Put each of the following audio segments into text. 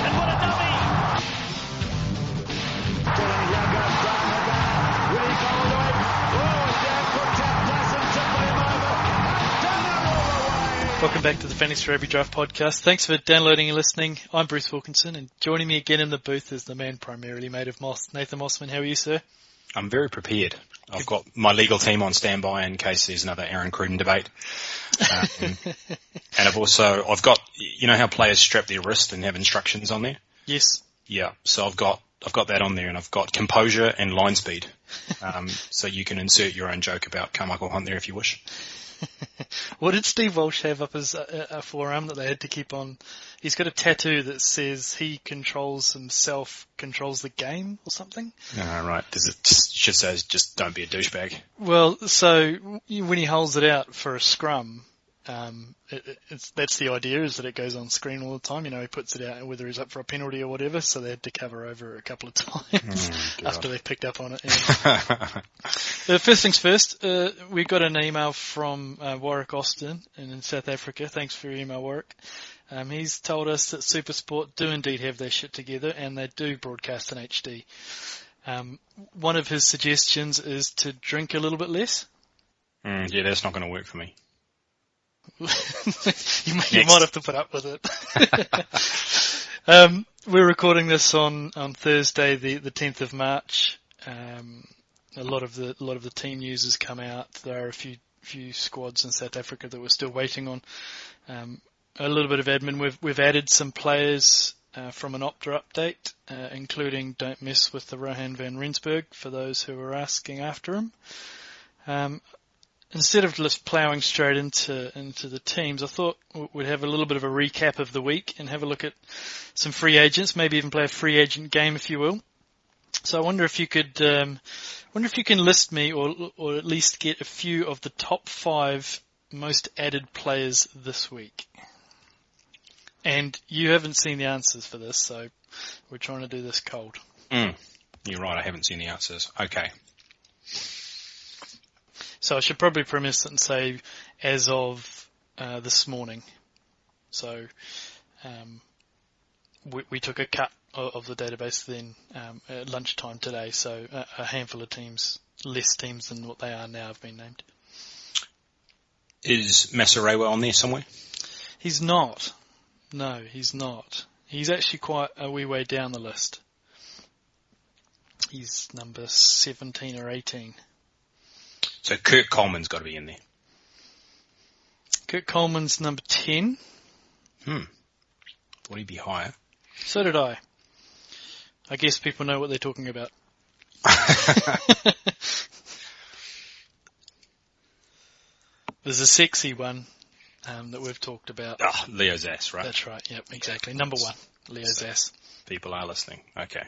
and what a dummy! Welcome back to the Fantasy Rugby Draft Podcast. Thanks for downloading and listening. I'm Bruce Wilkinson, and joining me again in the booth is the man primarily made of moss, Nathan Mossman. How are you, sir? I'm very prepared. I've got my legal team on standby in case there's another Aaron Cruden debate. And I've got, you know how players strap their wrist and have instructions on there? Yes. Yeah, so I've got that on there, and I've got composure and line speed. So you can insert your own joke about Carmichael Hunt there if you wish. What did Steve Walsh have up his forearm that they had to keep on? He's got a tattoo that says he controls himself, controls the game or something. Right. Should say just don't be a douchebag. Well, so when he holds it out for a scrum, that's the idea, is that it goes on screen all the time. You know, he puts it out whether he's up for a penalty or whatever, so they had to cover over a couple of times after they picked up on it. Yeah. First things first, we got an email from Warwick Austin in South Africa. Thanks for your email, Warwick. He's told us that SuperSport do indeed have their shit together, and they do broadcast in HD. One of his suggestions is to drink a little bit less. Yeah, that's not going to work for me. you might have to put up with it. We're recording this on Thursday, the 10th of March. A lot of the team news has come out. There are a few squads in South Africa that we're still waiting on. A little bit of admin. We've added some players from an Opta update, including don't mess with the Rohan van Rensburg for those who are asking after him. Instead of just ploughing straight into the teams, I thought we'd have a little bit of a recap of the week and have a look at some free agents, maybe even play a free agent game, if you will. So I wonder if you can list me or at least get a few of the top 5 most added players this week. And you haven't seen the answers for this, so we're trying to do this cold. You're right, I haven't seen the answers. Okay. So I should probably premise it and say as of this morning. So we took a cut of the database then at lunchtime today. So a handful of teams, less teams than what they are now, have been named. Is Masarewa on there somewhere? He's not. No, he's not. He's actually quite a wee way down the list. He's number 17 or 18. So Kurt Coleman's got to be in there. Kurt Coleman's number 10. Thought he'd be higher. So did I. I guess people know what they're talking about. There's a sexy one that we've talked about. Leo Zass, right? That's right, yep, exactly. Number 1, Leo Zass. People are listening. Okay.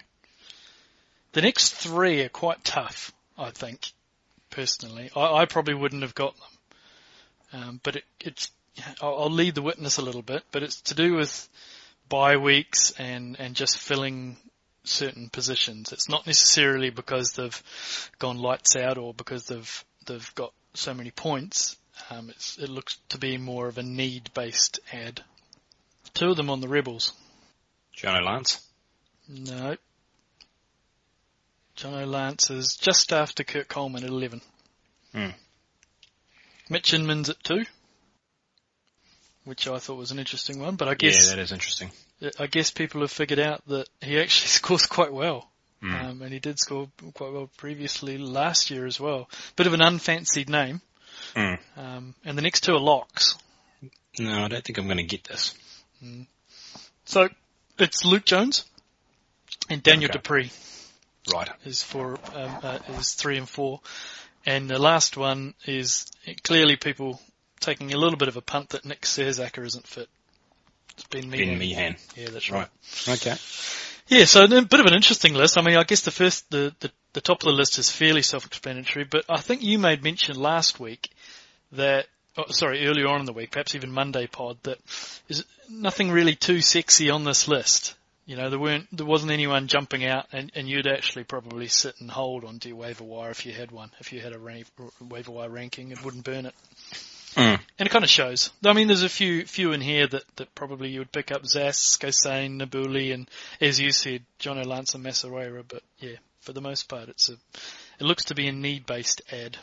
The next 3 are quite tough, I think, personally. I probably wouldn't have got them. But I'll lead the witness a little bit, but it's to do with bye weeks and just filling certain positions. It's not necessarily because they've gone lights out or because they've got so many points. It looks to be more of a need-based ad. 2 of them on the Rebels. Jono Lance? No. Jono Lance is just after Kurt Coleman at 11. Mitch Inman's at 2, which I thought was an interesting one. But I guess that is interesting. I guess people have figured out that he actually scores quite well. And he did score quite well previously last year as well. Bit of an unfancied name. And the next 2 are locks. No, I don't think I'm going to get this. So it's Luke Jones and Daniel Dupree. Right. Is 3 and 4. And the last one is clearly people taking a little bit of a punt that Nick Serzacker isn't fit. It's Ben Meehan. Yeah, that's right. Okay. Yeah, so a bit of an interesting list. I mean, I guess the top of the list is fairly self-explanatory, but I think you made mention last week that, earlier on in the week, perhaps even Monday pod, that is nothing really too sexy on this list. You know, there wasn't anyone jumping out, and you'd actually probably sit and hold onto your waiver wire if you had one. If you had a waiver wire ranking, it wouldn't burn it. And it kind of shows. I mean, there's a few in here that probably you would pick up: Zas, Kosane, Nabuli, and as you said, Jono Lance and Masareira. But yeah, for the most part, it looks to be a need-based ad.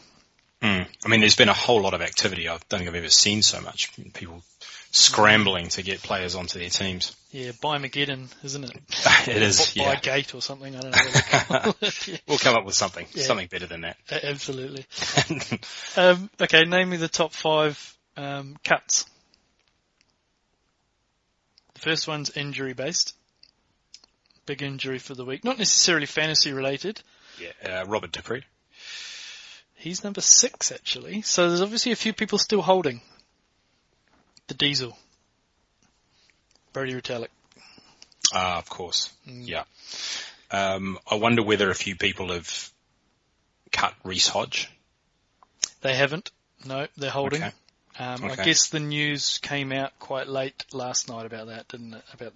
I mean, there's been a whole lot of activity. I don't think I've ever seen so much people scrambling to get players onto their teams. Yeah, buy Mageddon, isn't it? It is, buy Gate or something. I don't know what they call it. Yeah. We'll come up with something better than that. Absolutely. Okay, name me the top 5 cuts. The first one's injury-based. Big injury for the week. Not necessarily fantasy-related. Yeah, Robert Dupree. He's number 6, actually. So there's obviously a few people still holding. The Diesel. Brody Retallick. Of course. Yeah. I wonder whether a few people have cut Reece Hodge. They haven't. No, they're holding. Okay. I guess the news came out quite late last night about that, didn't it? About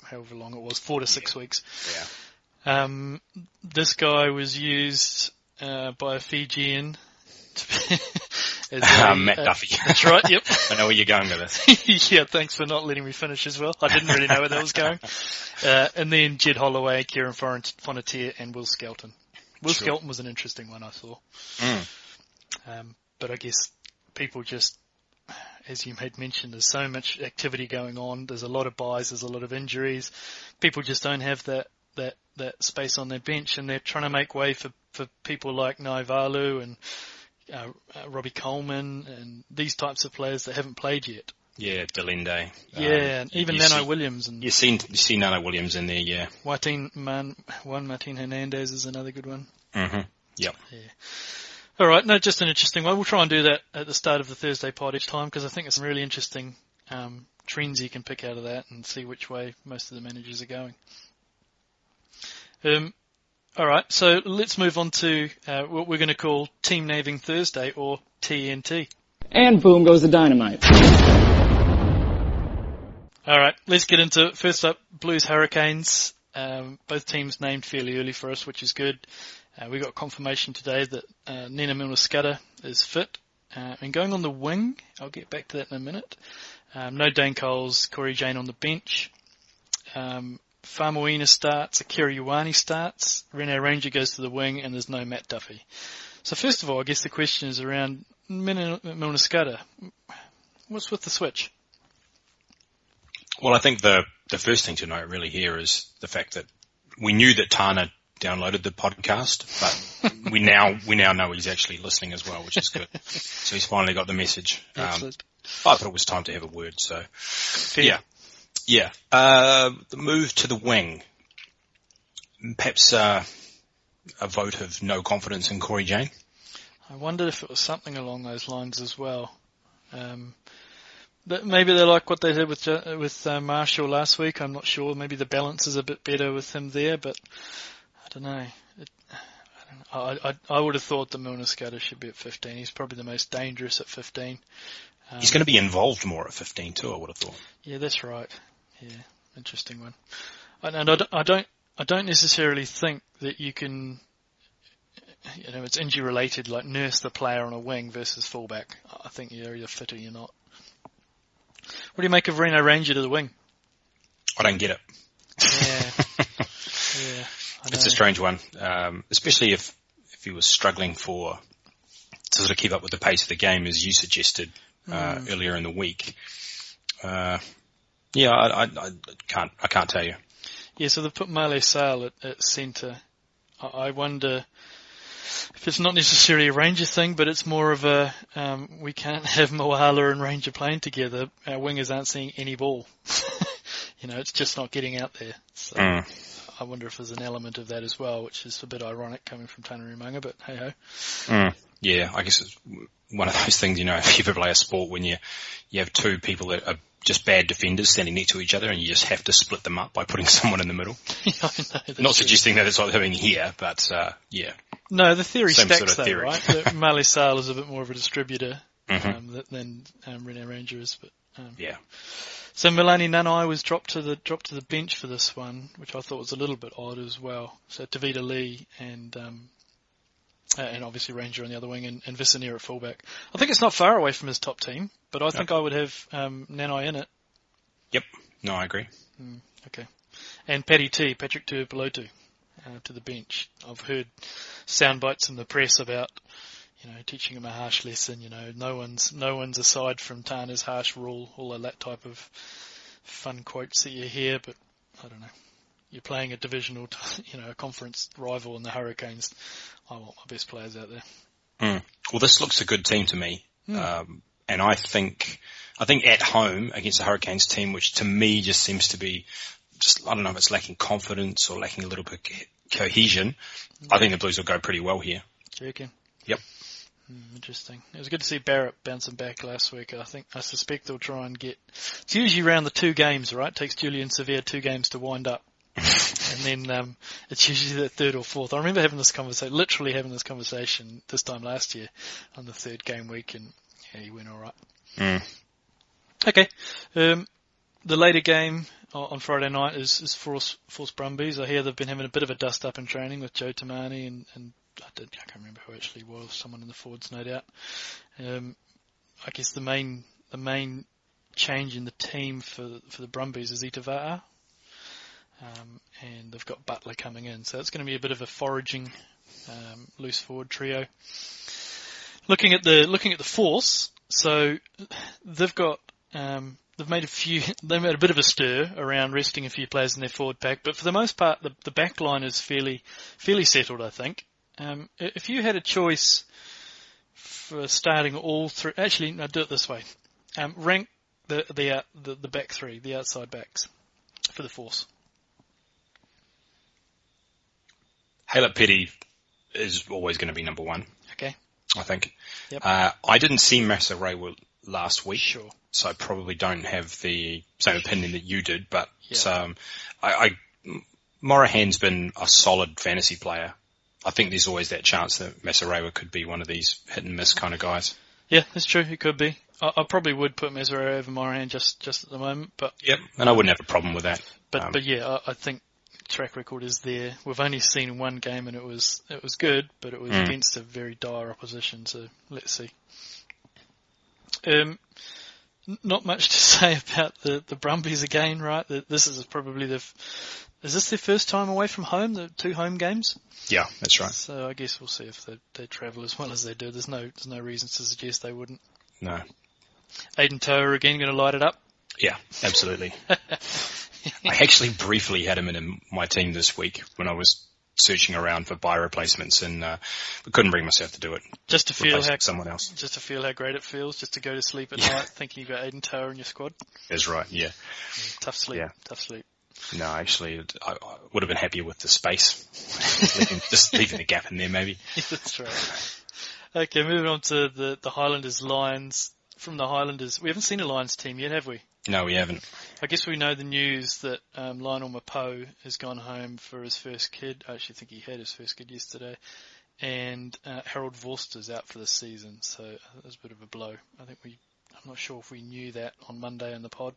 however long it was, 4 to 6 weeks. Yeah. This guy was used by a Fijian. Matt Duffy. That's right, yep. I know where you're going with this. Yeah, thanks for not letting me finish as well. I didn't really know where that was going. And then Jed Holloway, Kieran Fonautier, and Will Skelton. Will Skelton was an interesting one I saw. But I guess people just, as you had mentioned, there's so much activity going on. There's a lot of buys, there's a lot of injuries. People just don't have that space on their bench, and they're trying to make way for people like Naivalu and Robbie Coleman and these types of players that haven't played yet. Yeah, Delende. Yeah, and even Nano Williams. And you see Nano Williams in there, yeah. Martin Hernandez is another good one. Mm-hmm. Yep. Yeah. All right, no, just an interesting one. We'll try and do that at the start of the Thursday pod each time because I think it's some really interesting trends you can pick out of that and see which way most of the managers are going. All right, so let's move on to what we're going to call Team Naving Thursday, or TNT. And boom goes the dynamite. All right, let's get into it. First up, Blues Hurricanes. Both teams named fairly early for us, which is good. We got confirmation today that Nina Milner-Skudder is fit. And going on the wing, I'll get back to that in a minute. No Dane Coles, Corey Jane on the bench. Famuina starts, Akira Ioane starts, Rene Ranger goes to the wing, and there's no Matt Duffy. So first of all, I guess the question is around Milner-Skudder. What's with the switch? Well, I think the first thing to note really here is the fact that we knew that Tana downloaded the podcast, but we now know he's actually listening as well, which is good. So he's finally got the message. Excellent. I thought it was time to have a word, so Fair. yeah. Yeah, the move to the wing. Perhaps a vote of no confidence in Corey Jane. I wondered if it was something along those lines as well. Maybe they like what they did with Marshall last week. I'm not sure. Maybe the balance is a bit better with him there, but I don't know. I would have thought the Milner-Skudder should be at 15. He's probably the most dangerous at 15. He's going to be involved more at 15 too, I would have thought. Yeah, that's right. Yeah, interesting one. And I don't necessarily think that you can, it's injury related, like nurse the player on a wing versus fullback. I think you're either fit or you're not. What do you make of Reno Ranger to the wing? I don't get it. Yeah, I know. It's a strange one, especially if he was struggling to sort of keep up with the pace of the game, as you suggested earlier in the week. Yeah, I can't tell you. Yeah, so they put Male Sale at centre. I wonder if it's not necessarily a Ranger thing, but it's more of a we can't have Moala and Ranger playing together. Our wingers aren't seeing any ball. It's just not getting out there. So I wonder if there's an element of that as well, which is a bit ironic coming from Tana Umaga, but hey-ho. Yeah, I guess it's one of those things, if you ever play a sport when you have two people that are just bad defenders standing next to each other and you just have to split them up by putting someone in the middle. Yeah, I know, not suggesting that it's what they're doing here, but yeah. No, the theory Same stacks sort of though, theory. right? That Male Sale is a bit more of a distributor than Rene Ranger is, but yeah. So Milani Nanai was dropped to the bench for this one, which I thought was a little bit odd as well. So Tavita Lee and and obviously Ranger on the other wing and Visser at fullback. I think it's not far away from his top team, but I think I would have Nanai in it. Yep. No, I agree. Okay. And Patrick Tuipulotu to the bench. I've heard sound bites in the press about, teaching him a harsh lesson. No one's aside from Tana's harsh rule, all of that type of fun quotes that you hear. But I don't know. You're playing a divisional, a conference rival in the Hurricanes. I want my best players out there. Well, this looks a good team to me, and I think at home against the Hurricanes team, which to me just seems to be I don't know if it's lacking confidence or lacking a little bit cohesion. I think the Blues will go pretty well here. Do you reckon? Yep. Interesting. It was good to see Barrett bouncing back last week. I suspect they'll try and it's usually around the 2 games, right? It takes Julian Severe 2 games to wind up. And then it's usually the 3rd or 4th. I remember literally having this conversation this time last year on the 3rd game week, and he went all right. Okay. The later game on Friday night is Force Brumbies. I hear they've been having a bit of a dust up in training with Joe Tamani and I can't remember who actually was. Someone in the forwards, no doubt. I guess the main change in the team for the Brumbies is Itava'a. And they've got Butler coming in, so it's going to be a bit of a foraging loose forward trio. Looking at the Force, so they've made a bit of a stir around resting a few players in their forward pack, but for the most part, the back line is fairly settled, I think. If you had a choice for starting all 3, actually, no, do it this way. Rank the back 3, the outside backs for the Force. Haylett Petty is always going to be number 1. Okay. I think. Yep. I didn't see Masarewa last week. Sure. So I probably don't have the same opinion that you did, but yeah. Morahan's been a solid fantasy player. I think there's always that chance that Masarewa could be one of these hit and miss kind of guys. Yeah, that's true. He could be. I probably would put Masarewa over Morahan just at the moment, but yep, and I wouldn't have a problem with that. But yeah, I think track record is there. We've only seen 1 game and it was good, but it was against a very dire opposition. So let's see. Not much to say about the Brumbies again, right? This is probably is this their first time away from home? The 2 home games? Yeah, that's right. So I guess we'll see if they travel as well as they do. There's no reasons to suggest they wouldn't. No. Aiden Toa again going to light it up? Yeah, absolutely. I actually briefly had him in my team this week when I was searching around for buy replacements and couldn't bring myself to do it. Just to feel someone else. Just to feel how great it feels, just to go to sleep at night thinking you've got Aiden Toa in your squad. That's right, yeah. Tough sleep, tough sleep. No, actually, I would have been happier with the space. just leaving the gap in there, maybe. Yeah, that's right. Okay, moving on to the Highlanders Lions. From the Highlanders, we haven't seen a Lions team yet, have we? No, we haven't. I guess we know the news that Lionel Mapo has gone home for his first kid. I actually think he had his first kid yesterday. And Harold Vorster's out for the season, so that was a bit of a blow. I'm not sure if we knew that on Monday in the pod.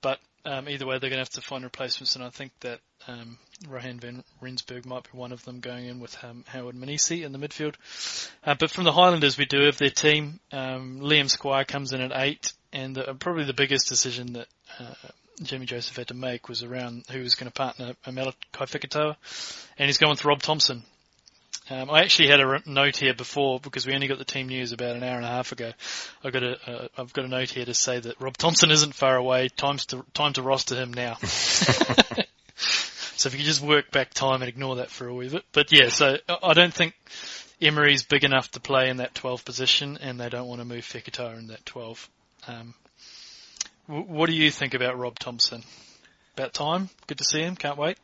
But either way, they're going to have to find replacements, and I think that Rohan van Rensburg might be one of them, going in with Howard Manisi in the midfield. But from the Highlanders, we do have their team. Liam Squire comes in at 8, and probably the biggest decision that Jimmy Joseph had to make was around who was going to partner Malakai Fekitoa, and he's gone with Rob Thompson. I actually had a note here before, because we only got the team news about an hour and a half ago. I've got a note here to say that Rob Thompson isn't far away. Time to roster him now. So if you could just work back time and ignore that for a wee bit. But yeah, so I don't think Emery's big enough to play in that 12 position, and they don't want to move Fekitoa in that 12. What do you think about Rob Thompson? About time? Good to see him. Can't wait.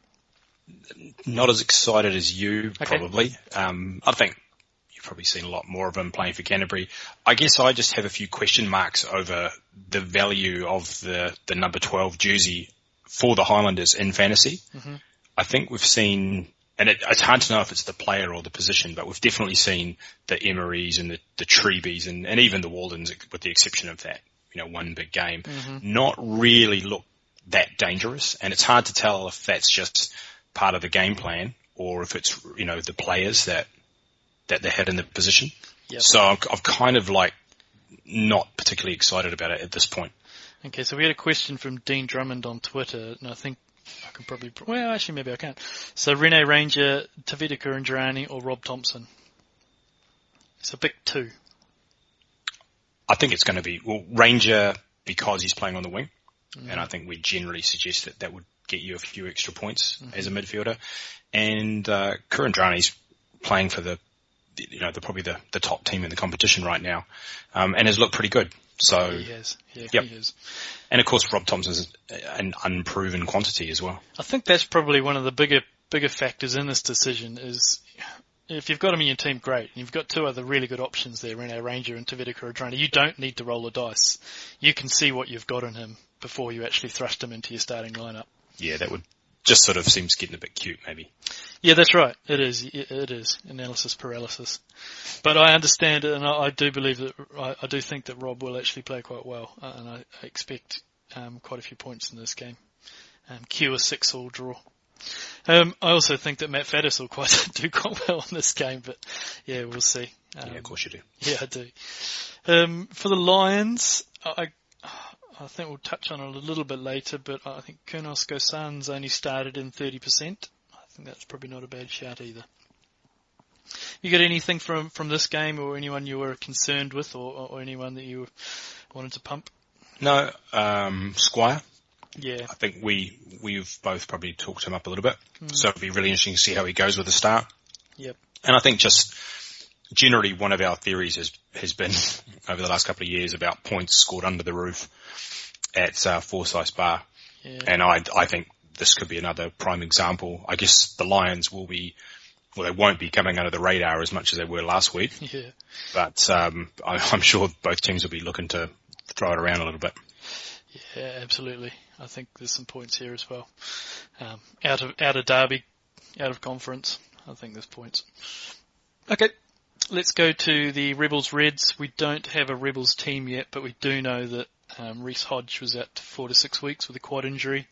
Not as excited as you, probably. I think you've probably seen a lot more of him playing for Canterbury. I guess I just have a few question marks over the value of the number 12 jersey for the Highlanders in fantasy. Mm-hmm. I think we've seen, and it's hard to know if it's the player or the position, but we've definitely seen the Emerys and the Trebies and even the Waldens, with the exception of that, one big game, not really look that dangerous. And it's hard to tell if that's just part of the game plan, or if it's, the players that that they had in the position. Yep. So I'm kind of like not particularly excited about it at this point. Okay, so we had a question from Dean Drummond on Twitter, and I think I can probably... Well, actually, maybe I can't. So Rene Ranger, Tavita Kurandrani, or Rob Thompson? It's a big two. I think it's going to be Ranger because he's playing on the wing, and I think we generally suggest that would get you a few extra points as a midfielder. And Kurandrani's playing for probably the top team in the competition right now, and has looked pretty good. So he has. Yeah, yep. He has. And of course, Rob Thompson's an unproven quantity as well. I think that's probably one of the bigger factors in this decision is if you've got him in your team, great. And you've got two other really good options there, Rene Ranger and Tavita Kurandrani. You don't need to roll the dice. You can see what you've got in him before you actually thrust him into your starting lineup. Yeah, that would just sort of seems getting a bit cute, maybe. Yeah, that's right. It is. Analysis paralysis. But I understand it, and I do believe that, I do think that Rob will actually play quite well, and I expect quite a few points in this game. Cue a 6-6 draw. I also think that Matt Faddis will do quite well in this game, but yeah, we'll see. Yeah, of course you do. Yeah, I do. For the Lions, I think we'll touch on it a little bit later, but I think Kurnos Gosan's only started in 30%. I think that's probably not a bad shout either. You got anything from this game, or anyone you were concerned with, or anyone that you wanted to pump? No, Squire. Yeah. I think we've both probably talked him up a little bit. So it'll be really interesting to see how he goes with the start. Yep. And I think just generally one of our theories has been over the last couple of years about points scored under the roof at Forsyth Bar. Yeah. And I think this could be another prime example. I guess the Lions they won't be coming under the radar as much as they were last week. Yeah. But I'm sure both teams will be looking to throw it around a little bit. Yeah, absolutely. I think there's some points here as well. Out of Derby, out of conference, I think there's points. Okay, let's go to the Rebels Reds. We don't have a Rebels team yet, but we do know that Reece Hodge was out 4 to 6 weeks with a quad injury.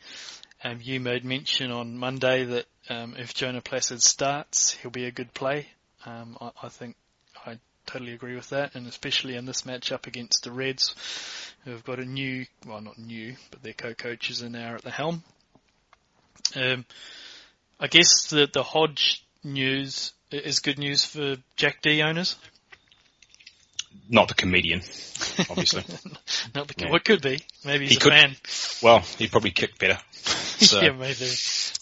You made mention on Monday that if Jonah Placid starts, he'll be a good play. I think I totally agree with that, and especially in this matchup against the Reds, who have got not new, but their co-coaches are now at the helm. I guess the Hodge news is good news for Jack D owners. Not the comedian, obviously. Not the What could be? Maybe he's a fan. Well, he'd probably kick better. So, yeah, maybe.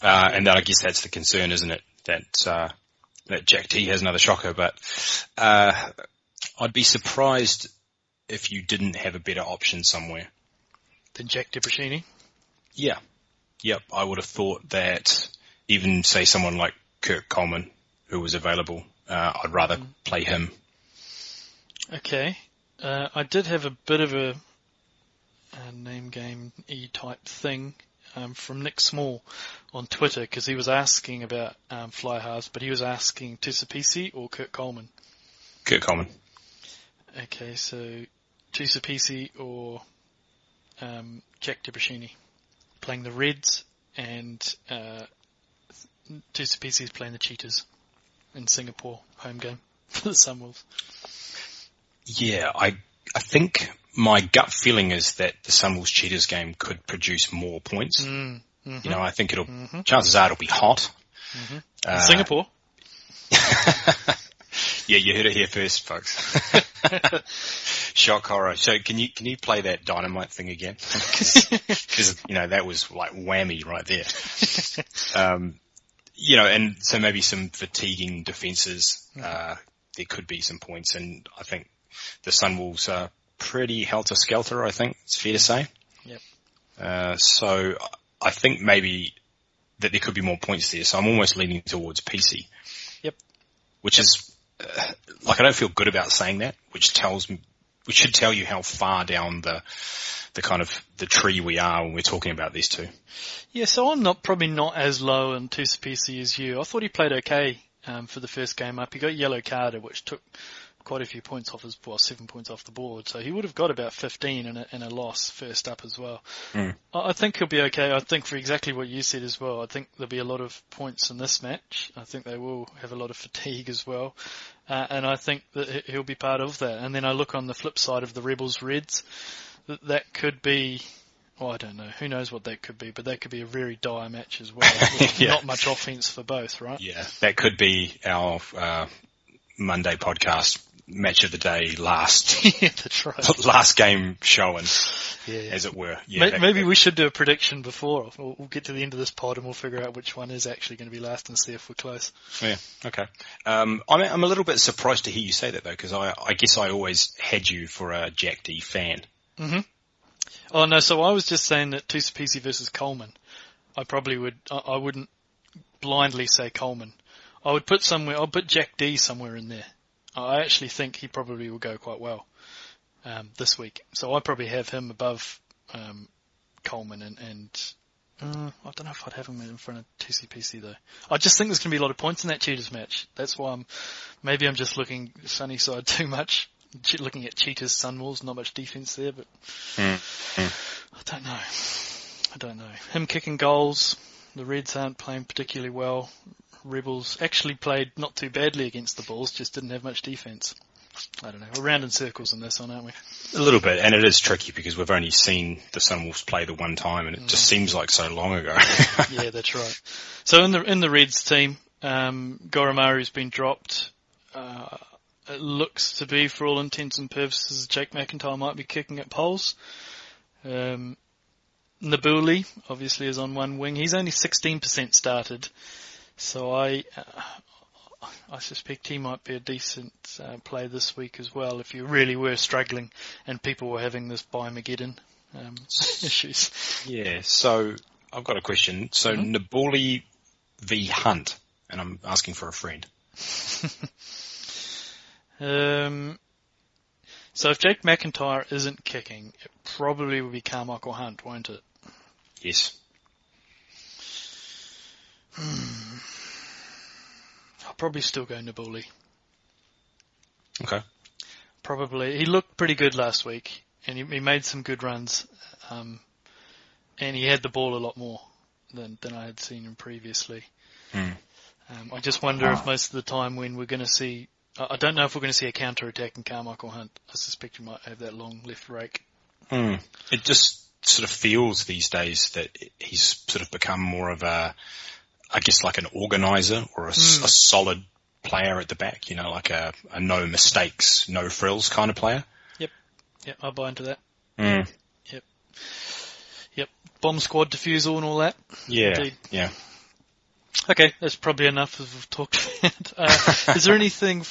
And I guess that's the concern, isn't it? That Jack T has another shocker, but I'd be surprised if you didn't have a better option somewhere. Than Jack DeBrashini? Yeah. Yep, I would have thought that even, say, someone like Kirk Coleman, who was available, I'd rather play him. Okay. I did have a bit of a name game E-type thing from Nick Small on Twitter, because he was asking about fly halves, but he was asking Tusapisi or Kirk Coleman. Kirk Coleman. Okay, so Tusapisi or Jack DeBrashini playing the Reds, and Tusapisi is playing the Cheetahs in Singapore, home game for the Sunwolves. Yeah, I think my gut feeling is that the Sunwolves Cheetahs game could produce more points. Mm-hmm. You know, I think chances are it'll be hot. Mm-hmm. Singapore. Yeah, you heard it here first, folks. Shock horror. So can you play that dynamite thing again? Because that was like whammy right there. And so maybe some fatiguing defences. There could be some points, and I think the Sunwolves are pretty helter-skelter, I think it's fair to say. Yep. So I think maybe that there could be more points there, so I'm almost leaning towards PC. Yep. Which is, I don't feel good about saying that, which should tell you how far down the kind of the tree we are when we're talking about these two. Yeah, so I'm probably not as low in Tusapisi as you. I thought he played okay for the first game up. He got yellow carded, which took quite a few points off 7 points off the board, so he would have got about 15 in a loss first up as well. I think he'll be okay. I think for exactly what you said as well, I think there'll be a lot of points in this match. I think they will have a lot of fatigue as well, and I think that he'll be part of that. And then I look on the flip side of the Rebels Reds, that could be, I don't know. Who knows what that could be, but that could be a very dire match as well. Not much offense for both, right? Yeah, that could be our Monday podcast match of the day last. Yeah, that's right. Last game showing, as it were. Yeah, maybe we should do a prediction before. We'll get to the end of this pod and we'll figure out which one is actually going to be last and see if we're close. Yeah, okay. I'm a little bit surprised to hear you say that though, because I guess I always had you for a Jack D fan. Mm-hmm. Oh no, so I was just saying that Tusapisi versus Coleman. I wouldn't blindly say Coleman. I'll put Jack D somewhere in there. I actually think he probably will go quite well this week. So I probably have him above Coleman and I don't know if I'd have him in front of TCPC though. I just think there's going to be a lot of points in that Cheetahs match. That's why I'm just looking sunny side too much. Looking at Cheetahs, Sunwolves, not much defense there, but I don't know. Him kicking goals, the Reds aren't playing particularly well. Rebels actually played not too badly against the Bulls, just didn't have much defense. I don't know. We're round in circles in this one, aren't we? A little bit, and it is tricky because we've only seen the Sunwolves play the one time, and it just seems like so long ago. Yeah, that's right. So in the Reds team, Goromaru's been dropped. It looks to be, for all intents and purposes, Jake McIntyre might be kicking at poles. Nabuli, obviously, is on one wing. He's only 16% started, so I suspect he might be a decent play this week as well if you really were struggling and people were having this Biomageddon issues. Yeah, so I've got a question. So Nabuli v Hunt, and I'm asking for a friend. So if Jake McIntyre isn't kicking, it probably will be Carmichael Hunt, won't it? Yes. I'll probably still go Nabuli. Okay. Probably. He looked pretty good last week, and he made some good runs, and he had the ball a lot more than I had seen him previously. I just wonder if most of the time when we're going to see, I don't know if we're going to see a counter-attack in Carmichael Hunt. I suspect he might have that long left rake. It just sort of feels these days that he's sort of become more of a, I guess like an organizer or a solid player at the back, you know, like a no mistakes, no frills kind of player. Yep, I'll buy into that. Yep. Bomb squad defusal and all that. Yeah, indeed. Yeah. Okay, that's probably enough as we've talked about. Is there anything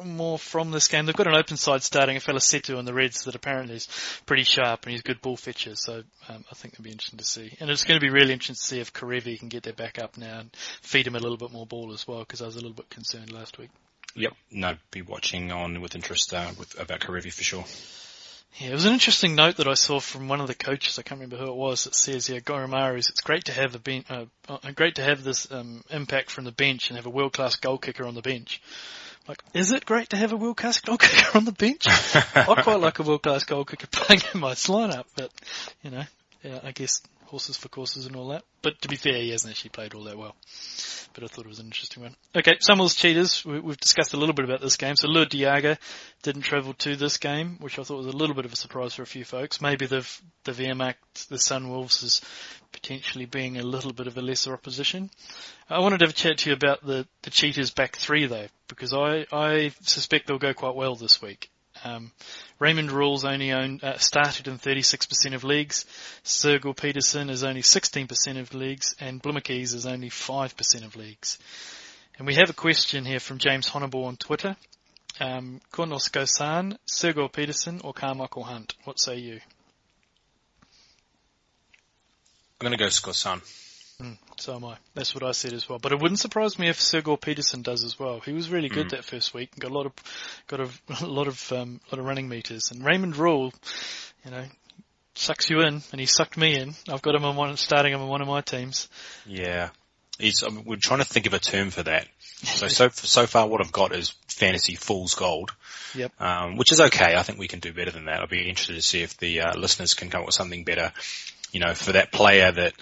more from this game? They've got an open side starting, a fella Setu on the Reds that apparently is pretty sharp and he's a good ball fetcher, so I think it'll be interesting to see. And it's going to be really interesting to see if Karevi can get their back up now and feed him a little bit more ball as well, because I was a little bit concerned last week. Yep, no, be watching on with interest about Karevi for sure. Yeah, it was an interesting note that I saw from one of the coaches. I can't remember who it was. That says, Goromaru's. It's great to have this impact from the bench and have a world-class goal kicker on the bench. Like, is it great to have a world-class goal kicker on the bench? I quite like a world-class goal kicker playing in my lineup, but I guess horses for courses and all that. But to be fair, he hasn't actually played all that well. But I thought it was an interesting one. Okay, Sunwolves Cheetahs. We've discussed a little bit about this game. So Lua Diaga didn't travel to this game, which I thought was a little bit of a surprise for a few folks. Maybe they've earmarked the Sunwolves as potentially being a little bit of a lesser opposition. I wanted to have a chat to you about the Cheetahs back three, though, because I suspect they'll go quite well this week. Raymond Rules only started in 36% of leagues. Sergel Peterson is only 16% of leagues, and Blumenkees is only 5% of leagues. And we have a question here from James Honorable on Twitter. Kornosko-san, Sergel Peterson, or Carmichael Hunt? What say you? I'm going to go Scott-san. So am I. That's what I said as well. But it wouldn't surprise me if Sergel Peterson does as well. He was really good that first week and got a lot of running meters. And Raymond Rule, sucks you in, and he sucked me in. I've got him starting him on one of my teams. Yeah, we're trying to think of a term for that. So far, what I've got is fantasy fool's gold. Yep. Which is okay. I think we can do better than that. I'll be interested to see if the listeners can come up with something better. For that player that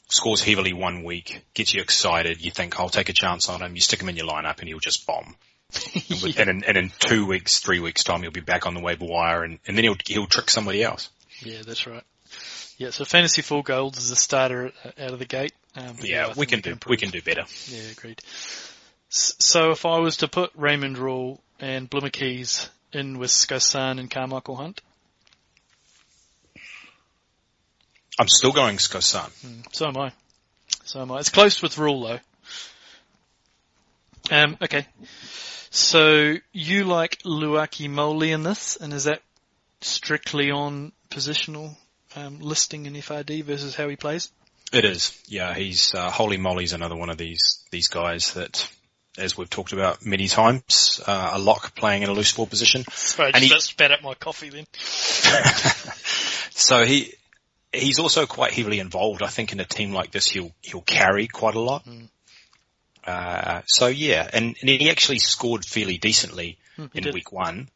scores heavily one week, gets you excited, you think, I'll take a chance on him, you stick him in your lineup and he'll just bomb. And in 2 weeks, 3 weeks time, he'll be back on the waiver wire and then he'll trick somebody else. Yeah, that's right. Yeah, so fantasy full gold is a starter out of the gate. We can do better. Yeah, agreed. So if I was to put Raymond Rule and Blumenkeys in with Skosan and Carmichael Hunt? I'm still going Skosan. So am I. It's close with Rule though. Okay. So you like Luaki Moli in this, and is that strictly on positional listing in FRD versus how he plays? It is. Yeah, he's Holy Moly's another one of these guys that, as we've talked about many times, a lock playing in a loose ball position. Sorry, I just spat out my coffee then. So he's also quite heavily involved. I think in a team like this, he'll carry quite a lot. And he actually scored fairly decently in week 1.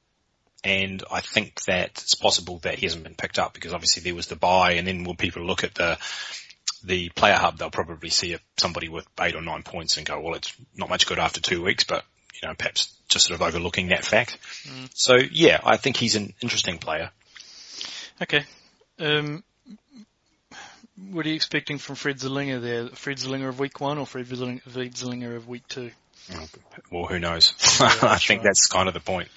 And I think that it's possible that he hasn't been picked up because obviously there was the bye, and then when people look at the player hub, they'll probably see somebody with 8 or 9 points and go, well, it's not much good after 2 weeks, but perhaps just sort of overlooking that fact. So yeah, I think he's an interesting player. Okay. What are you expecting from Fred Zillinger there? Fred Zillinger of week 1 or Fred Zillinger of week 2? Well, who knows? I think that's kind of the point.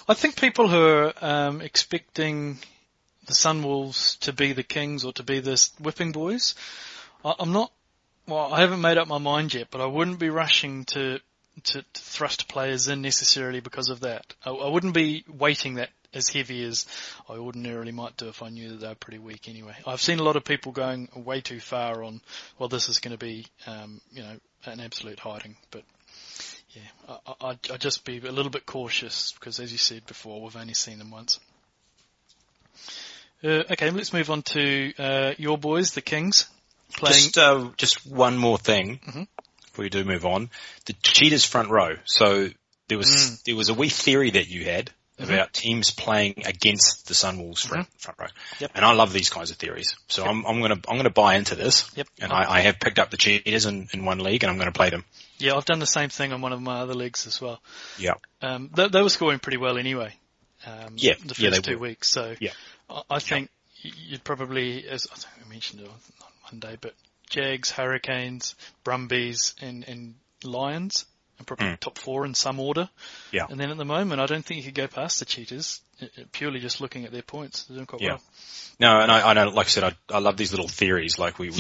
I think people who are expecting the Sunwolves to be the Kings or to be the whipping boys, I'm not. Well, I haven't made up my mind yet, but I wouldn't be rushing to thrust players in necessarily because of that. I wouldn't be weighting that as heavy as I ordinarily might do if I knew that they were pretty weak anyway. I've seen a lot of people going way too far on, well, this is going to be, an absolute hiding, but yeah, I'd just be a little bit cautious because, as you said before, we've only seen them once. Okay, let's move on to your boys, the Kings. Playing. Just one more thing before we do move on. The Cheetahs front row. So there was a wee theory that you had about teams playing against the Sunwolves front row. Yep. And I love these kinds of theories. So I'm gonna buy into this. Yep. And I have picked up the Cheetahs in one league and I'm gonna play them. Yeah, I've done the same thing on one of my other leagues as well. Yeah. They were scoring pretty well anyway. The first 2 weeks. So yeah. I think you'd probably, as I think we mentioned it on Monday, but Jags, Hurricanes, Brumbies and Lions, and probably top 4 in some order. Yeah. And then at the moment, I don't think you could go past the Cheetahs, purely just looking at their points. They're doing quite well. No, and I know, like I said, I love these little theories. Like we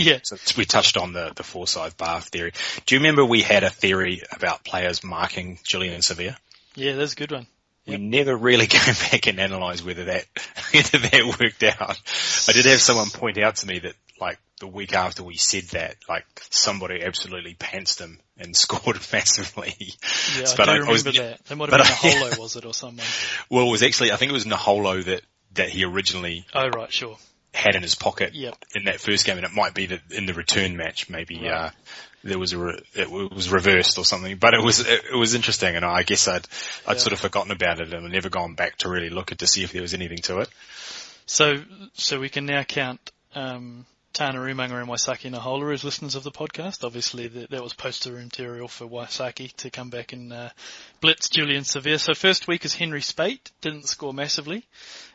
touched on the Forsyth Bar theory. Do you remember we had a theory about players marking Julian Severe? Yeah, that's a good one. We never really came back and analysed whether that worked out. I did have someone point out to me that, like, the week after we said that, like, somebody absolutely pantsed him and scored massively. Yeah, I do remember that. That might have been Naholo, was it, or someone? Well, it was actually, I think it was Naholo that he originally had in his pocket in that first game, and it might be that in the return match, maybe, there was it was reversed or something, but it was interesting, and I guess I'd sort of forgotten about it and I'd never gone back to really look at to see if there was anything to it. So we can now count Tana Umaga and Waisaki Naholo as listeners of the podcast. Obviously that was poster material for Waisaki to come back and blitz Julian Severe. So first week is Henry Spate, didn't score massively,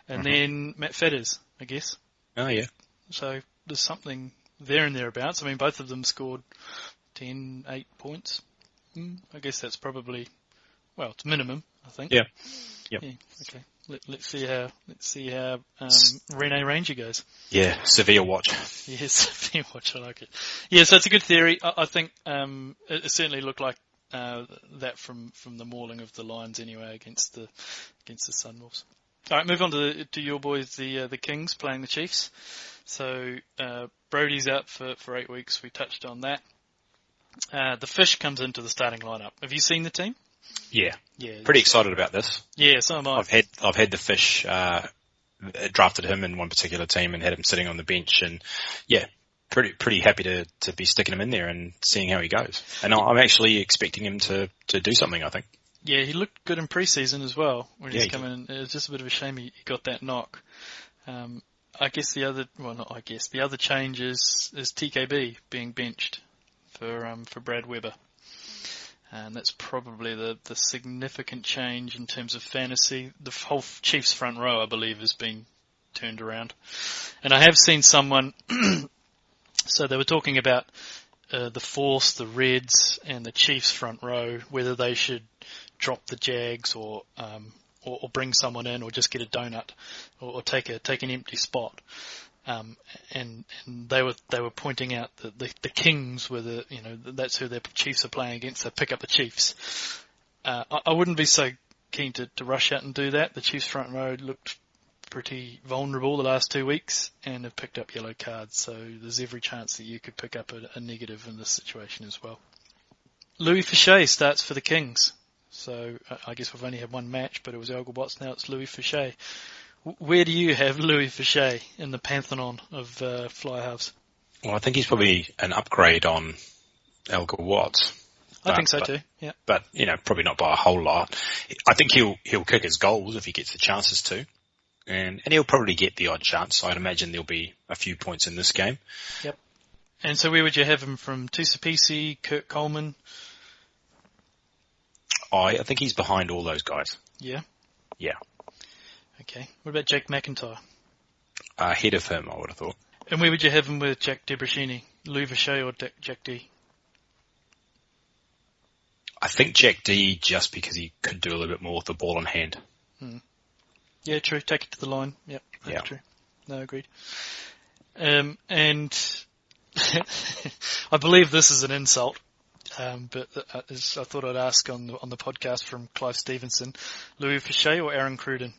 and then Matt Fedders, I guess. Oh yeah. So there's something there and thereabouts. I mean, both of them scored 8 points. I guess that's probably, well, it's minimum, I think. Yeah. Yep. Yeah. Okay. Let's see how Rene Ranger goes. Yeah, Severe watch. Yes, Severe watch. I like it. Yeah, so it's a good theory. I think it certainly looked like that from the mauling of the Lions anyway against the Sunwolves. All right, move on to your boys, the Kings playing the Chiefs. So Brody's out for 8 weeks. We touched on that. The Fish comes into the starting lineup. Have you seen the team? Yeah. Pretty excited about this. Yeah, so am I. I've had the Fish drafted him in one particular team and had him sitting on the bench, and yeah, pretty happy to be sticking him in there and seeing how he goes. And I'm actually expecting him to do something, I think. Yeah, he looked good in pre-season as well when Yeah, he's he come in. It was just a bit of a shame he got that knock. I guess the other change is TKB being benched for Brad Weber. And that's probably the significant change in terms of fantasy. The whole Chiefs front row, I believe, has been turned around. And I have seen someone, so they were talking about the Force, the Reds, and the Chiefs front row, whether they should drop the Jags or bring someone in or just get a donut or take an empty spot. And they were pointing out that the Kings were that's who their Chiefs are playing against. So pick up the Chiefs. I wouldn't be so keen to rush out and do that. The Chiefs front row looked pretty vulnerable the last 2 weeks and have picked up yellow cards. So there's every chance that you could pick up a negative in this situation as well. Louis Fichet starts for the Kings. So I guess we've only had one match, but it was Elgar Watts. Now it's Louis Fichet. Where do you have Louis Fichet in the pantheon of fly halves? Well, I think he's probably an upgrade on Elgar Watts. I think so too. Yeah. But probably not by a whole lot. I think he'll kick his goals if he gets the chances to, and he'll probably get the odd chance. I'd imagine there'll be a few points in this game. Yep. And so where would you have him from? Tusapisi, Kurt Coleman? I think he's behind all those guys. Yeah. Yeah. Okay. What about Jack McIntyre? Ahead of him, I would have thought. And where would you have him with Jack Debrashini? Louis Fichet or Jack D? I think Jack D, just because he could do a little bit more with the ball in hand. Yeah, true. Take it to the line. Yep, that's Yeah. true. No, agreed. And I believe this is an insult, but as I thought I'd ask on the podcast from Clive Stevenson, Louis Fichet or Aaron Cruden?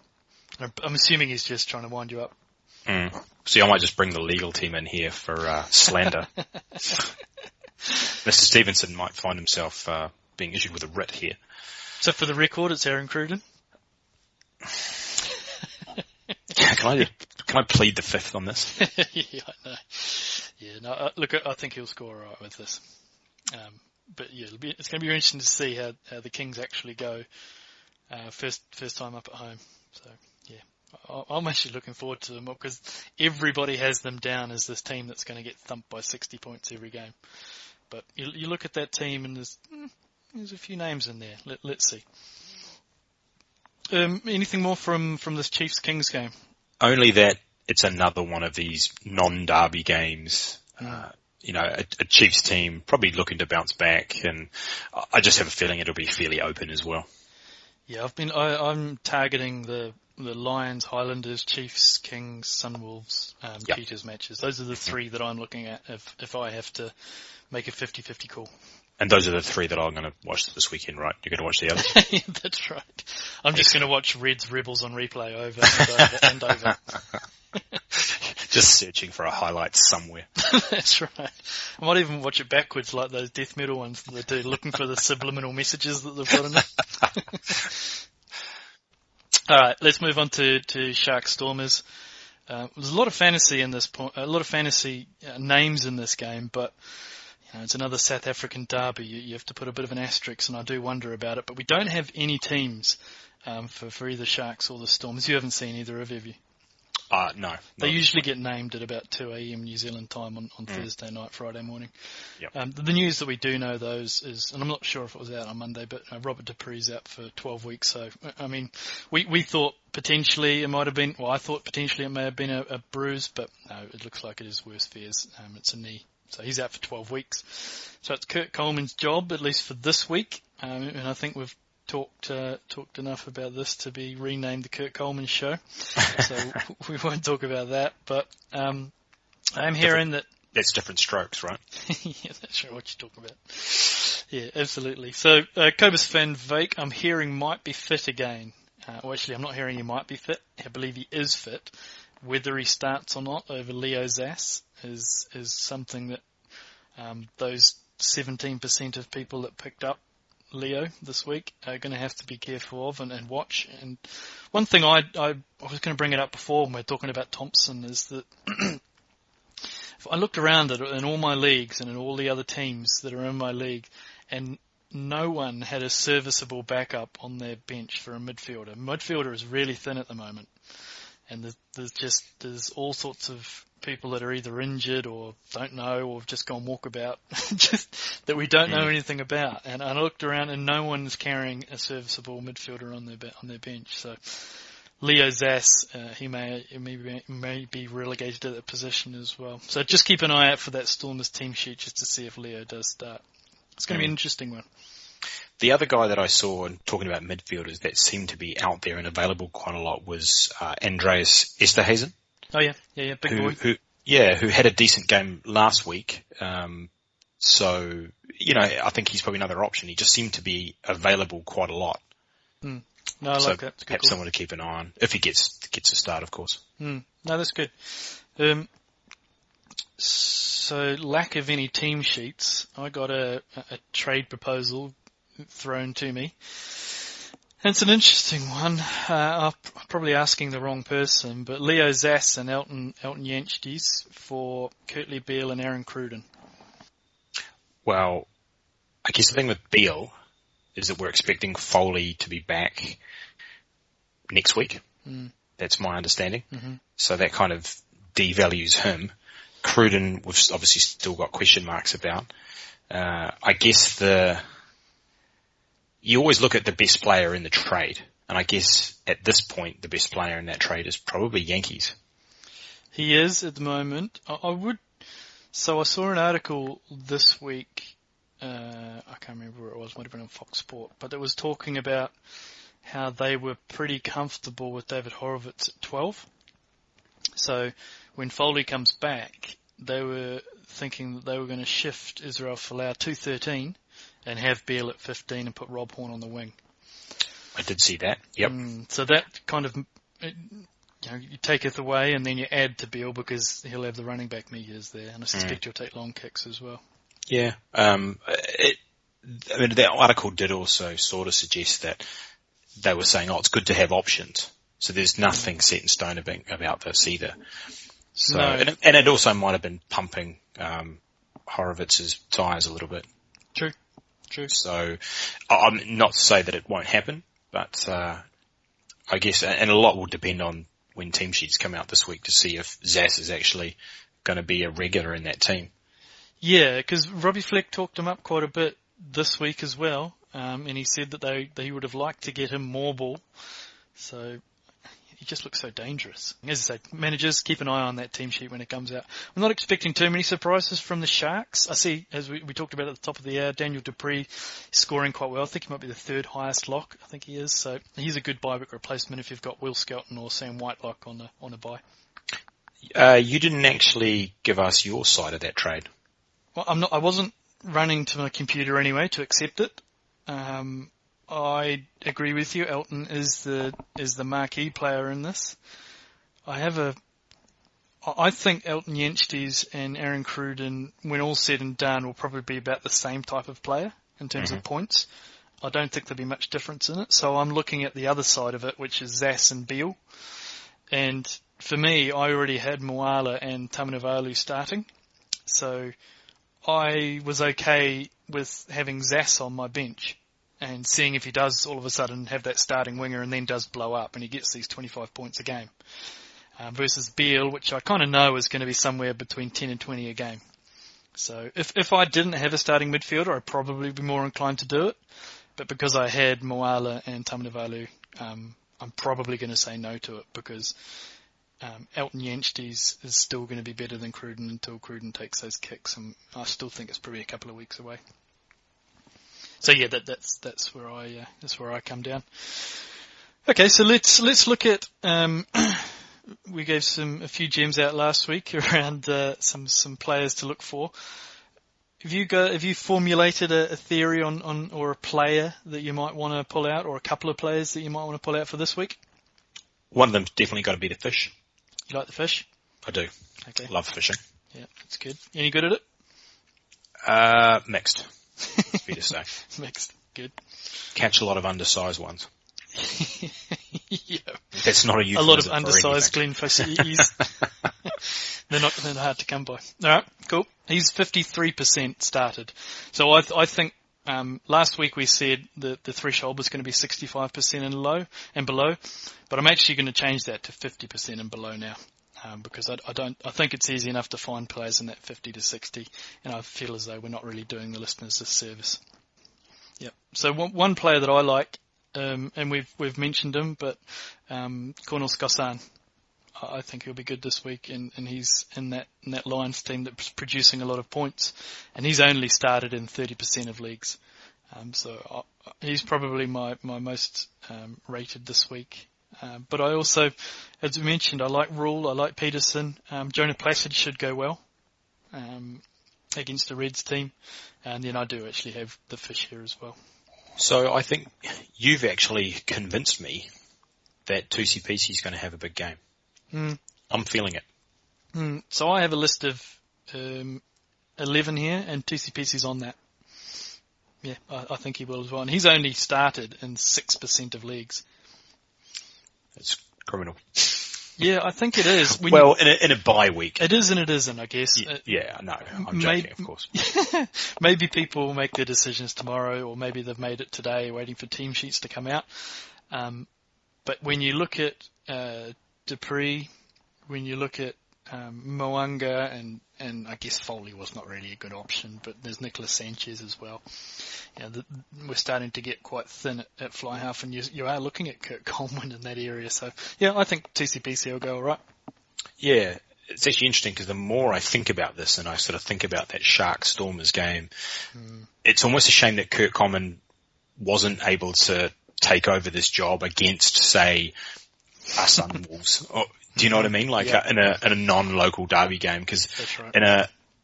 I'm assuming he's just trying to wind you up. See, I might just bring the legal team in here for slander. Mr. Stevenson might find himself being issued with a writ here. So for the record, it's Aaron Cruden. Can I plead the fifth on this? Yeah, I know. Yeah, no. Look, I think he'll score all right with this. But yeah, it's going to be interesting to see how the Kings actually go first time up at home. So yeah, I'm actually looking forward to them because everybody has them down as this team that's going to get thumped by 60 points every game. But you look at that team and there's a few names in there. Let's see. Anything more from this Chiefs-Kings game? Only that it's another one of these non-derby games. A Chiefs team probably looking to bounce back, and I just have a feeling it'll be fairly open as well. Yeah, I'm targeting the Lions, Highlanders, Chiefs, Kings, Sunwolves, Cheetahs matches. Those are the three that I'm looking at if I have to make a 50-50 call. And those are the three that I'm going to watch this weekend, right? You're going to watch the others? Yeah, that's right. I'm just going to watch Reds Rebels on replay over and over. Just searching for a highlight somewhere. That's right. I might even watch it backwards like those death metal ones that they do, looking for the subliminal messages that they've got in it. All right, let's move on to Shark Stormers. There's a lot of fantasy in this point, a lot of fantasy names in this game, but it's another South African derby. You have to put a bit of an asterisk, and I do wonder about it. But we don't have any teams for either Sharks or the Stormers. You haven't seen either of you? No. They usually get named at about 2 a.m. New Zealand time on Thursday night, Friday morning. Yep. The news that we do know, though, is, and I'm not sure if it was out on Monday, but Robert Dupree's out for 12 weeks. So, I mean, we thought potentially it might have been, well, I thought potentially it may have been a bruise, but no, it looks like it is worse fears. It's a knee. So he's out for 12 weeks. So it's Kurt Coleman's job, at least for this week. And I think we've talked enough about this to be renamed the Kurt Coleman Show. So we won't talk about that. But I'm hearing that... That's different strokes, right? Yeah, that's right, what you're talking about. Yeah, absolutely. So Cobus van Wyk, I'm hearing might be fit again. Well, actually, I'm not hearing he might be fit. I believe he is fit. Whether he starts or not over Leo Zass is something that those 17% of people that picked up Leo this week are going to have to be careful of and watch. And one thing I was going to bring it up before when we're talking about Thompson is that if I looked around in all my leagues and in all the other teams that are in my league, and no one had a serviceable backup on their bench for a midfielder. Midfielder is really thin at the moment, and there's all sorts of people that are either injured or don't know or have just gone walkabout, just that we don't know anything about. And I looked around and no one's carrying a serviceable midfielder on their bench. So Leo Zass, he may be relegated to that position as well. So just keep an eye out for that Stormers team sheet just to see if Leo does start. It's going to be an interesting one. The other guy that I saw, talking about midfielders that seemed to be out there and available quite a lot, was Andreas Esterhuizen. Oh yeah, big boy. Who had a decent game last week. So, I think he's probably another option. He just seemed to be available quite a lot. No, I like that. Perhaps someone to keep an eye on, if he gets a start, of course. No, that's good. So, lack of any team sheets, I got a trade proposal thrown to me. It's an interesting one. I'm probably asking the wrong person, but Leo Zass and Elton Jenschtes for Kurtley Beale and Aaron Cruden. Well, I guess the thing with Beale is that we're expecting Foley to be back next week. That's my understanding. Mm-hmm. So that kind of devalues him. Cruden, we've obviously still got question marks about. I guess you always look at the best player in the trade, and I guess at this point the best player in that trade is probably Yankees. He is at the moment. So I saw an article this week, I can't remember where it was, might have been on Fox Sport, but it was talking about how they were pretty comfortable with David Horowitz at 12. So when Foley comes back, they were thinking that they were going to shift Israel Folau to 13 and have Beale at 15 and put Rob Horn on the wing. I did see that, yep. So that kind of, you take it away and then you add to Beale because he'll have the running back meters there, and I suspect he'll take long kicks as well. Yeah. That article did also sort of suggest that they were saying, it's good to have options. So there's nothing set in stone about this either. So, no. And it also might have been pumping Horowitz's tires a little bit. True. So I'm not to say that it won't happen, but I guess, and a lot will depend on when team sheets come out this week to see if Zass is actually going to be a regular in that team. Yeah, because Robbie Fleck talked him up quite a bit this week as well, and he said that they would have liked to get him more ball. So he just looks so dangerous. As I say, managers, keep an eye on that team sheet when it comes out. I'm not expecting too many surprises from the Sharks. I see, as we talked about at the top of the hour, Daniel Dupree scoring quite well. I think he might be the third highest lock. I think he is. So he's a good bye-week replacement if you've got Will Skelton or Sam Whitelock on a bye. You didn't actually give us your side of that trade. Well, I wasn't running to my computer anyway to accept it. I agree with you. Elton is the marquee player in this. I think Elton Jenschtes and Aaron Cruden, when all said and done, will probably be about the same type of player in terms of points. I don't think there'll be much difference in it. So I'm looking at the other side of it, which is Zass and Beale. And for me, I already had Moala and Tamanavalu starting. So I was okay with having Zass on my bench and seeing if he does all of a sudden have that starting winger and then does blow up and he gets these 25 points a game. Versus Beale, which I kind of know is going to be somewhere between 10 and 20 a game. So if I didn't have a starting midfielder, I'd probably be more inclined to do it. But because I had Moala and Tamanavalu, I'm probably going to say no to it because Elton Jenschtes is still going to be better than Cruden until Cruden takes those kicks, and I still think it's probably a couple of weeks away. So yeah, that's where I come down. Okay, so let's look at we gave a few gems out last week around some players to look for. Have you formulated a theory on or a player that you might want to pull out, or a couple of players that you might want to pull out for this week? One of them's definitely got to be the fish. You like the fish? I do. Okay. Love fishing. Yeah, that's good. Any good at it? Mixed. It's fair to say. Mixed. Good. Catch a lot of undersized ones. Yeah. That's not a euphemism. A lot of undersized Glenfish. They're hard to come by. All right, cool. He's 53% started. So I think last week we said that the threshold was going to be 65% and below, but I'm actually going to change that to 50% and below now. Because I think it's easy enough to find players in that 50 to 60, and I feel as though we're not really doing the listeners this service. Yep. So one player that I like, and we've mentioned him, but Cornel Skossan, I think he'll be good this week, and he's in that Lions team that's producing a lot of points, and he's only started in 30% of leagues, so he's probably my most rated this week. But I also, as we mentioned, I like Rule, I like Peterson. Jonah Placid should go well against the Reds team. And then I do actually have the Fish here as well. So I think you've actually convinced me that Tusipisi is going to have a big game. I'm feeling it. So I have a list of 11 here, and Tusipisi's on that. Yeah, I think he will as well. And he's only started in 6% of leagues. It's criminal. Yeah, I think it is. In a bye week. It is and it isn't, I guess. Yeah, no, I'm joking, of course. Maybe people will make their decisions tomorrow, or maybe they've made it today, waiting for team sheets to come out. But when you look at Dupree, when you look at Moanga, and I guess Foley was not really a good option, but there's Nicolas Sanchez as well. We're starting to get quite thin at fly half, and you are looking at Kurt Coleman in that area. So, yeah, I think TCPC will go all right. Yeah, it's actually interesting because the more I think about this and I sort of think about that Sharks Stormers game, it's almost a shame that Kurt Coleman wasn't able to take over this job against, say, our Sun Wolves. Do you know what I mean? Like in a non-local derby game, because in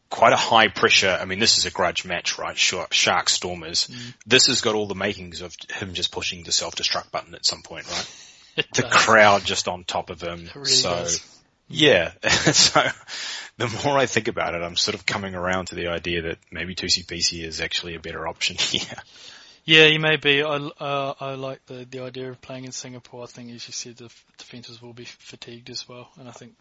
quite a high pressure, I mean, this is a grudge match, right? Sharks Stormers. This has got all the makings of him just pushing the self-destruct button at some point, right? The crowd just on top of him. It really does. Yeah. So the more I think about it, I'm sort of coming around to the idea that maybe Tusipisi is actually a better option here. Yeah, he may be. I like the idea of playing in Singapore. I think, as you said, the defences will be fatigued as well, and I think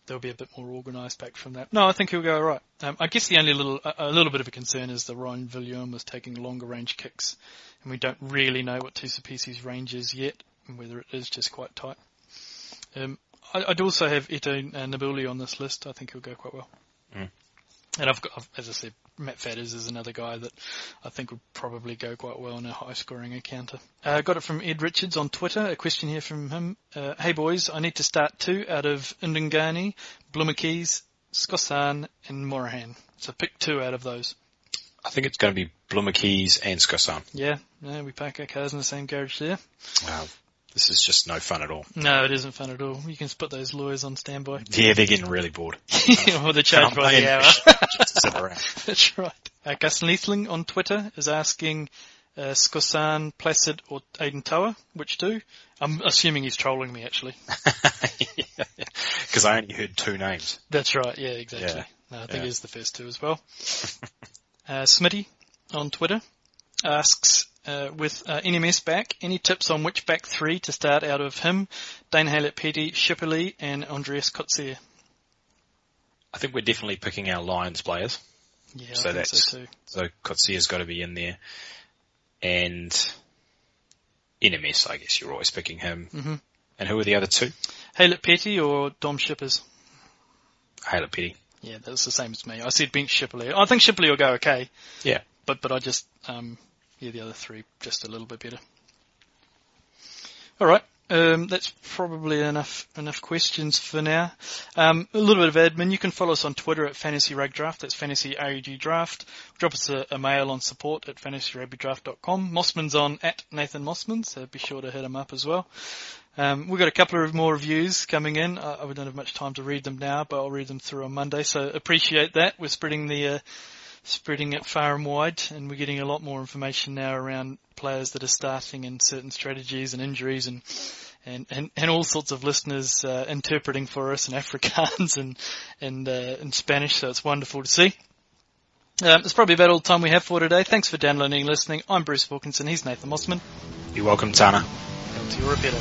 they'll be a bit more organised back from that. No, I think he'll go all right. I guess the only little bit of a concern is that Ryan Villiam was taking longer range kicks, and we don't really know what Tusipisi's range is yet, and whether it is just quite tight. I'd also have Eto Nabuli on this list. I think he'll go quite well. And I've got, as I said, Matt Fadders is another guy that I think would probably go quite well in a high-scoring encounter. Got it from Ed Richards on Twitter. A question here from him. Hey boys, I need to start 2 out of Ndungani, Blumakeys, Skossan and Morahan. So pick 2 out of those. I think it's going to be Blumakeys and Skossan. Yeah, we park our cars in the same garage there. Wow. This is just no fun at all. No, it isn't fun at all. You can put those lawyers on standby. Yeah, they're getting really bored. Or they're charged by the hour. Just to sit around. That's right. Gus Leithling on Twitter is asking Skossan, Placid or Aiden Toa, which 2? I'm assuming he's trolling me, actually. Because I only heard 2 names. That's right, yeah, exactly. Yeah. No, I think it's the first 2 as well. Smitty on Twitter asks, with NMS back, any tips on which back 3 to start out of him, Dane Haylett-Petty, Shipperley and Andreas Kotzier? I think we're definitely picking our Lions players. Yeah, I think so too. So Kotzier's got to be in there. And NMS, I guess you're always picking him. Mm-hmm. And who are the other 2? Haylett-Petty or Dom Shippers? Haylett-Petty. Yeah, that's the same as me. I said bench Shipperley. I think Shipperley will go okay. Yeah. But I just, the other 3 just a little bit better. All right. That's probably enough questions for now. A little bit of admin. You can follow us on Twitter at Fantasy Rug Draft. That's Fantasy RUG Draft. Drop us a mail on support at fantasyrugbydraft.com. Mossman's on at Nathan Mossman, so be sure to hit him up as well. We've got a couple of more reviews coming in. I don't have much time to read them now, but I'll read them through on Monday, so appreciate that. We're spreading it far and wide, and we're getting a lot more information now around players that are starting in certain strategies and injuries and all sorts of listeners interpreting for us in Afrikaans and in Spanish, so it's wonderful to see. It's probably about all the time we have for today. Thanks for downloading and listening. I'm Bruce Wilkinson. He's Nathan Mossman. You're welcome, Tana. And to your repeater.